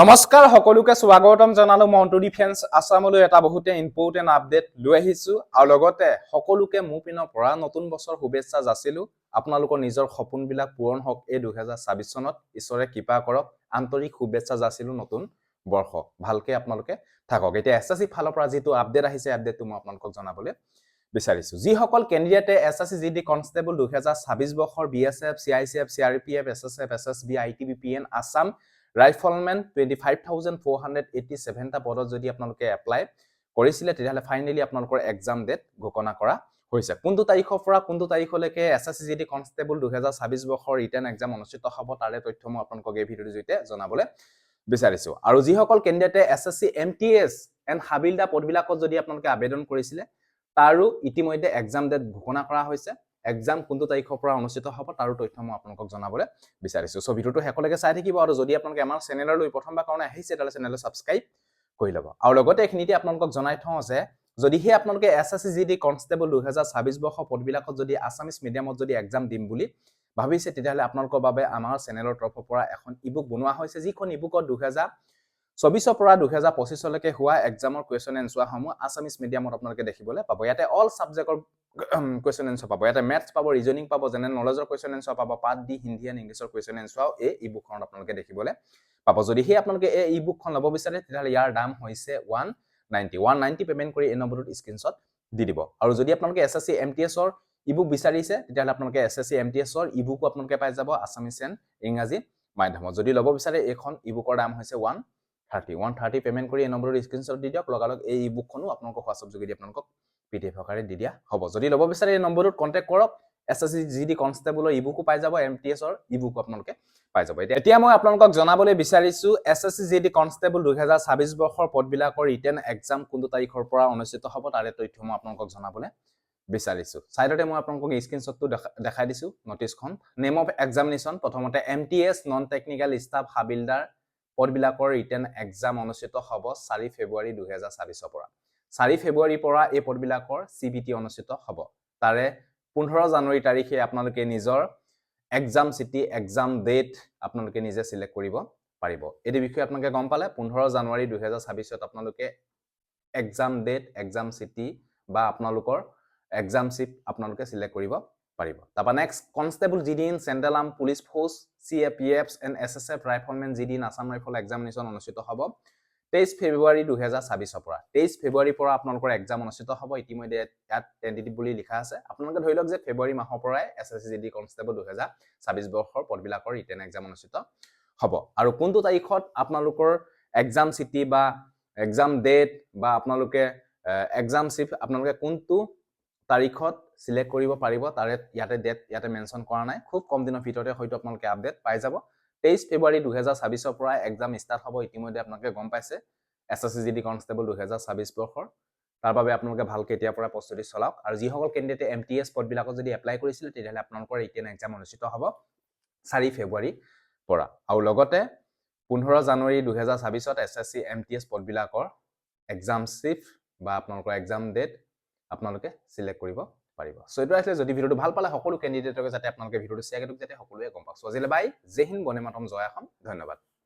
নমস্কাৰ সকলোকে স্বাগতম জনালো মন্টু ডিফেন্স আসামলৈ এটা বহুতে ইম্পৰ্টেন্ট আপডেট লৈ আহিছো আৰু লগতে সকলোকে মোৰ পিনৰ পৰা নতুন বছৰ শুভেচ্ছা যাচিলো আপোনালোকৰ নিজৰ সপোনবিলাক পূৰণ হওক এই 2026 চনত ঈশ্বৰে কৃপা কৰক আন্তৰিক শুভেচ্ছা যাচিলো নতুন বৰ্ষ ভালকে আপোনালোকে থাকক এতিয়া এসএসসি ফালৰ পৰা যেটো আপডেট আহিছে আপডেটটো মই আপোনালোকক জনাবলৈ বিচাৰিছো যি সকল ক্যান্ডিডেটে এসএসসি জিডি কনস্টেবল 2026 বৰ্ষৰ BSF CISF CRPF SSF SSB আইটিবিপিএন আসাম ৰাইফলমেন 25487 টা পদত যদি আপোনালোকে এপ্লাই কৰিছিলে তেতিয়াহলে ফাইনালি আপোনালোকৰ এক্সাম ডেট ঘোষণা কৰা হৈছে কোনটো তাৰিখৰ পৰা কোনটো তাৰিখলৈকে এসএসসি জিডি কনস্টেবল 2026 বৰ্ষৰ ৰিটেন এক্সাম অনুষ্ঠিত হ'ব তাৰে তথ্য মই আপোনালোকক এই ভিডিঅ'ৰ জৰিয়তে জনাবলৈ বিচাৰিছো আৰু যি সকল ক্যান্ডিডেটে এসএসসি এমটিএস এণ্ড হাবিলদাৰ পদবিলাকত যদি আপোনালোকে আবেদন কৰিছিলে তাৰো ইতিমধ্যে এক্সাম ডেট ঘোষণা কৰা হৈছে এক্সাম কোনটো তাৰিখৰ পৰা অনুষ্ঠিত হ'ব তাৰো তথ্য মই আপোনালোকক জনাবলৈ বিচাৰিছো সো ভিডিঅটো হেকলৈকে চাই থাকিব আৰু যদি আপোনালোকে আমাৰ চেনেললৈ প্ৰথমবাৰ কাৰণে আহিছে তালে চেনেলটো সাবস্ক্ৰাইব কৰি ল'ব আৰু লগতে এখিনিতে আপোনালোকক জনাই থওঁ যে যদি হে আপোনালোকে এসএসসি জিডি কনস্টেবল 2026 বৰ্ষ পদবিলাকত যদি আসামিজ মিডিয়ামত যদি এক্সাম দিম বুলি ভাবিছে তেতিয়াহলে আপোনালোকৰ বাবে আমাৰ চেনেলৰ তৰফৰ পৰা এখন ইবুক বনোৱা হৈছে যিখন ইবুকত 2024 পৰা 2025 লৈকে হোৱা এক্সামৰ কোৱেশ্চন এনসাৰ সমূহ আসামিজ মিডিয়ামত আপোনালোকে দেখিবলৈ পাব ইয়াতে অল সাবজেক্টৰ কোৱেশ্চন এনসাৰ পাব ইয়াতে ম্যাথছ পাব ৰিজনিং পাব জেনেৰেল নলেজৰ কোৱেশ্চন এনসাৰ পাব পাৰ্ট ডি হিন্দী এণ্ড ইংলিছৰ কোৱেশ্চন এনসাৰ এই ইবুকখনত আপোনালোকে দেখিবলৈ পাব যদি হে আপোনালোকে এই ইবুকখন ল'ব বিচাৰে তেতিয়াহলে ইয়াৰ দাম হৈছে 190 পেমেন্ট কৰি এই নম্বৰটোত স্ক্ৰিনশ্বট দি দিব আৰু যদি আপোনালোকে এসএসসি এমটিএস ৰ ইবুক বিচাৰিছে তেতিয়াহলে আপোনালোকে এসএসসি এমটিএস ৰ ইবুকো আপোনালোকে পাই যাব আসামিজ এণ্ড ইংৰাজী মাধ্যমত যদি ল'ব বিচাৰে এইখন ইবুকৰ দাম হৈছে 130 পেমেন্ট কৰি এই নম্বৰৰ স্ক্ৰিনশ্বট দি দিয়ক লগালগ এই ইবুকখনো আপোনালোকক হোৱাটছআপ যোগেদি আপোনালোকক পিডিএফ আকাৰে দি দিয়া হ'ব যদি ল'ব বিচাৰে এই নম্বৰটোত কন্টাক্ট কৰক এসএসসি জিডি কনস্টেবলৰ ইবুকো পাই যাব এমটিএস ৰ ইবুকো আপোনালোকে পাই যাব এতিয়া মই আপোনালোকক জনাবলৈ বিচাৰিছো এসএসসি জিডি কনস্টেবল 2026 বৰ্ষৰ পদবিলাকৰ ৰিটেন এক্সাম কোনটো তাৰিখৰ পৰা অনুষ্ঠিত হ'ব তাৰে তথ্য মই আপোনালোকক জনাবলৈ বিচাৰিছো সাইডতে মই আপোনালোকক স্ক্ৰিনশ্বটটো দেখাই দিছো নোটিছখন নেম অফ এক্সামিনেশ্যন প্ৰথমতে MTS non technical staff havildar পদবিলাকৰ ৰিটেন এক্সাম অনুষ্ঠিত হ'ব 4 ফেব্ৰুৱাৰী 2026 পৰা 4 ফেব্ৰুৱাৰীৰ পৰা এই পদবিলাকৰ সিবিটি অনুষ্ঠিত হ'ব তাৰে 15 জানুৱাৰী তাৰিখে আপোনালোকে নিজৰ এক্সাম সিটি এক্সাম ডেট আপোনালোকে নিজে সিলেক্ট কৰিব পাৰিব এই বিষয়ে আপোনালোকে গম পালে 15 জানুৱাৰী 2026 ত আপোনালোকে এক্সাম ডেট এক্সাম সিটি বা আপোনালোকৰ এক্সাম সিট আপোনালোকে সিলেক্ট কৰিব পাৰিব তাপা next constable GD in central armed police force CAPFs and SSF riflemen GD in Assam rifle examination অনুষ্ঠিত হ'ব 23 ফেব্ৰুৱাৰী 2026 পৰা 23 ফেব্ৰুৱাৰীৰ পৰা আপোনালোকৰ এক্সাম অনুষ্ঠিত হ'ব ইতিমধ্যে ইয়াত টেন্টেটিভ বুলি লিখা আছে আপোনালোকে ধৰি লওক যে ফেব্ৰুৱাৰী মাহৰ পৰাই এসএসসি জিডি কনস্টেবল 2026 বৰ্ষৰ পদবিলাকৰ ৰিটেন এক্সাম অনুষ্ঠিত হ'ব আৰু কোনটো তাৰিখত আপোনালোকৰ এক্সাম সিটি বা এক্সাম ডেট বা আপোনালোকে এক্সাম সিট আপোনালোকে কোনটো তাৰিখত সিলেক্ট কৰিব পাৰিব তাৰে ইয়াতে ডেট ইয়াতে মেনশন কৰা নাই খুব কম দিনৰ ভিতৰতে হয়তো আপোনালোকে আপডেট পাই যাব 23 ফেব্ৰুৱাৰী 2026 পৰা এক্সাম ষ্টাৰ্ট হ'ব ইতিমধ্যে আপোনালোকে গম পাইছে এসএসসি জিডি কনস্টেবল 2026 বৰ্ষৰ তাৰ বাবে আপোনালোকে ভালকৈ এতিয়াৰ পৰা প্ৰস্তুতি চলাওক আৰু যি সকল ক্যান্ডিডেটে এমটিএস পদবিলাকত যদি এপ্লাই কৰিছিল তেতিয়াহলে আপোনালোকৰ ৰিটেন এক্সাম অনুষ্ঠিত হ'ব 4 ফেব্ৰুৱাৰী পৰা আৰু লগতে 15 জানুৱাৰী 2026 ত এসএসসি এমটিএস পদবিলাকৰ এক্সাম সিট বা আপোনালোকৰ এক্সাম ডেট আপোনালোকে সিলেক্ট কৰিব পাৰিব সো এটো আসলে যদি ভিডিওটো ভাল পালে সকলো ক্যান্ডিডেটক যাতে আপোনালোকে ভিডিওটো শেয়াৰ কৰক যাতে সকলোৱে গম পাওক সো আজিলে বাই জয় হিন্দ বন্দে মাতৰম জয় অসম ধন্যবাদ